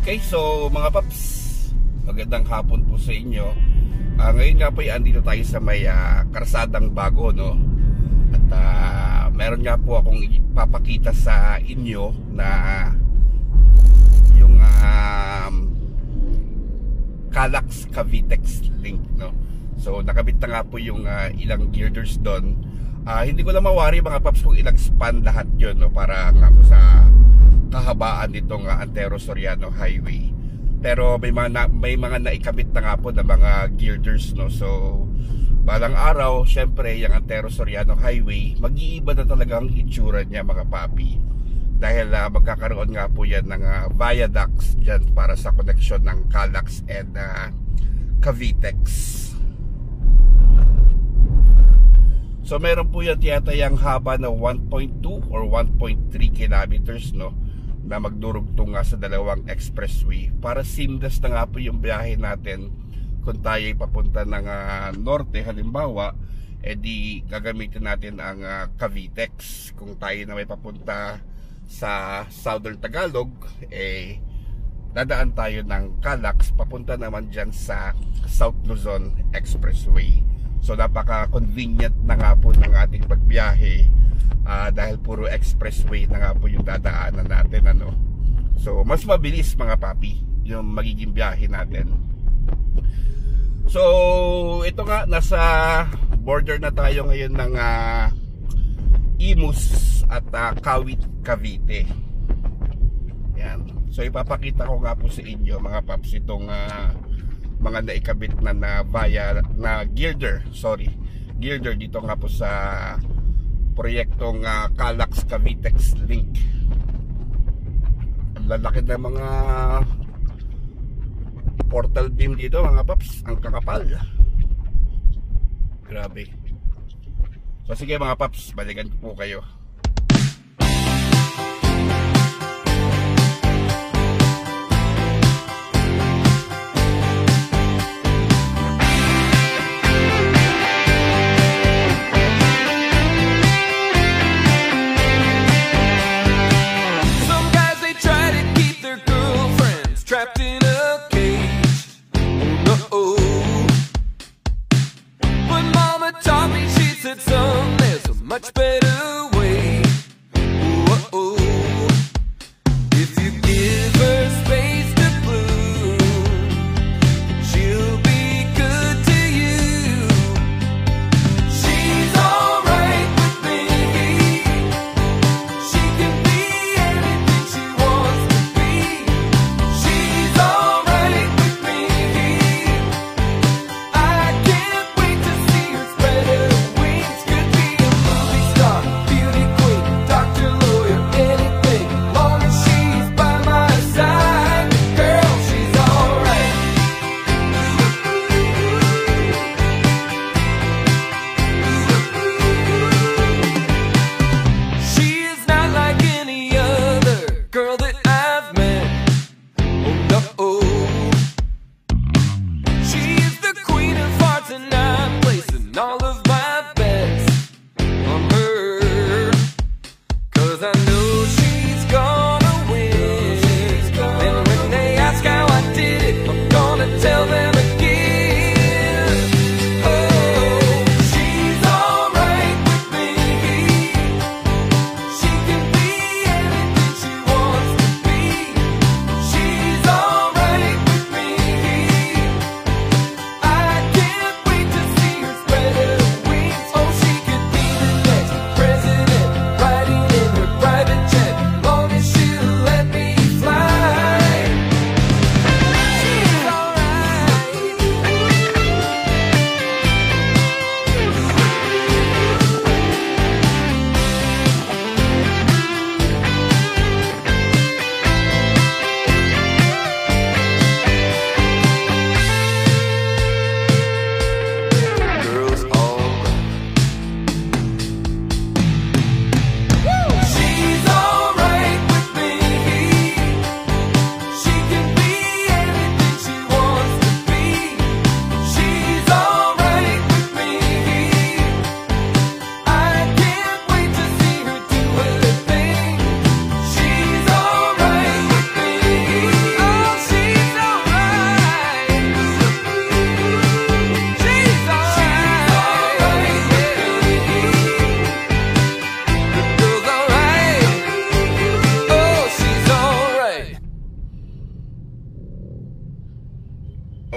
Okay, so mga paps, magandang hapon po sa inyo. Ngayon nga po ay andito tayo sa may karsadang bago, no? At meron nga po akong ipapakita sa inyo na yung Kallax Cavitex link, no? So nakabit na nga po yung ilang girders doon. Hindi ko na mawari mga paps kung ilang span lahat yun, no? Para nga po sa kahabaan nitong Antero Soriano Highway. Pero may mga naikabit na nga po na mga girders, no? So balang araw, syempre yung Antero Soriano Highway, mag-iiba na talaga ang itsura niya mga papi. Dahil magkakaroon nga po yan ng viaducts dyan para sa connection ng Kallax and Cavitex. So meron po yan tiyatayang haba na 1.2 or 1.3 kilometers, no? Na magdurugtong nga sa dalawang expressway para seamless na nga po yung biyahe natin. Kung tayo ay papunta ng norte halimbawa, edi gagamitin natin ang Cavitex. Kung tayo na may papunta sa Southern Tagalog, dadaan tayo ng Kallax papunta naman dyan sa South Luzon Expressway. So napaka-convenient na nga po ng ating pagbiyahe dahil puro expressway na nga po yung dadaanan natin, ano. So mas mabilis mga papi yung magiging biyahe natin. So ito nga, nasa border na tayo ngayon ng Imus at Kawit, Cavite. Yan. So ipapakita ko nga po sa inyo mga paps itong mga naikabit na girder dito nga po sa proyektong Kallax Cavitex link. Ang lalaki na mga portal beam dito mga paps, ang kakapal, grabe. So sige mga paps, balikan po kayo. Trapped in a cage, oh no. But mama taught me, she said, son, there's a much better way.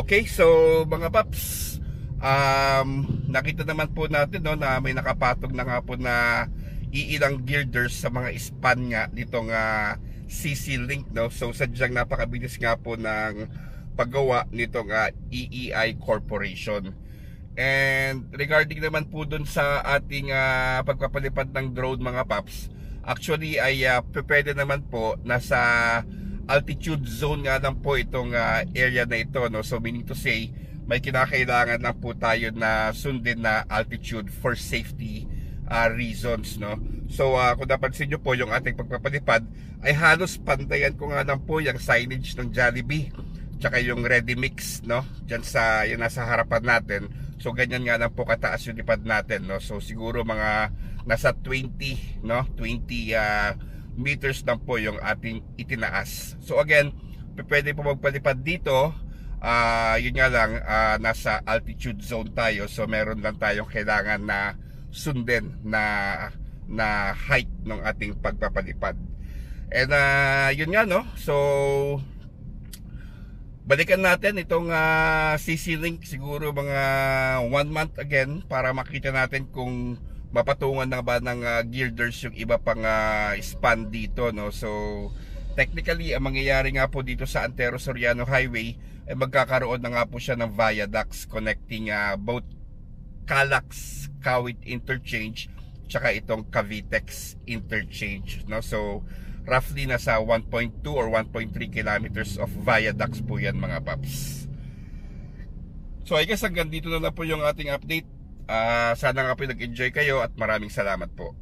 Okay, so mga paps, nakita naman po natin, no, na may nakapatog na nga po na iilang girders sa mga span nga nitong CC Link, no. So sadyang napakabilis nga po ng paggawa nitong EEI Corporation. And regarding naman po dun sa ating pagpapalipad ng drone mga paps, actually ay pwede naman po nasa altitude zone nga lang po itong area na ito, no. So meaning to say, may kinakailangan lang po tayo na sundin na altitude for safety reasons, no. So kung napansin nyo po yung ating pagpapalipad ay halos pantayan ko nga lang po yung signage ng Jollibee tsaka yung Ready Mix, no, dyan sa yung nasa harapan natin. So ganyan nga lang po kataas yung lipad natin, no. So siguro mga nasa 20, no, 20 meters lang po yung ating itinaas. So again, pwede po magpalipad dito. Yun nga lang, nasa altitude zone tayo. So meron lang tayong kailangan na sundin na height ng ating pagpapalipad. And yun nga, no. So balikan natin itong CC Link siguro mga 1 month again para makita natin kung mapatungan na ba ng girders yung iba pang span dito, no. So technically ang mangyayari nga po dito sa Antero Soriano Highway ay magkakaroon na nga po siya ng viaducts connecting both Calax Kawit Interchange tsaka itong Cavitex Interchange, no. So roughly nasa 1.2 or 1.3 kilometers of viaducts po yan mga paps. So I guess hanggang dito na lang po yung ating update. Sana nga po nag-enjoy kayo at maraming salamat po.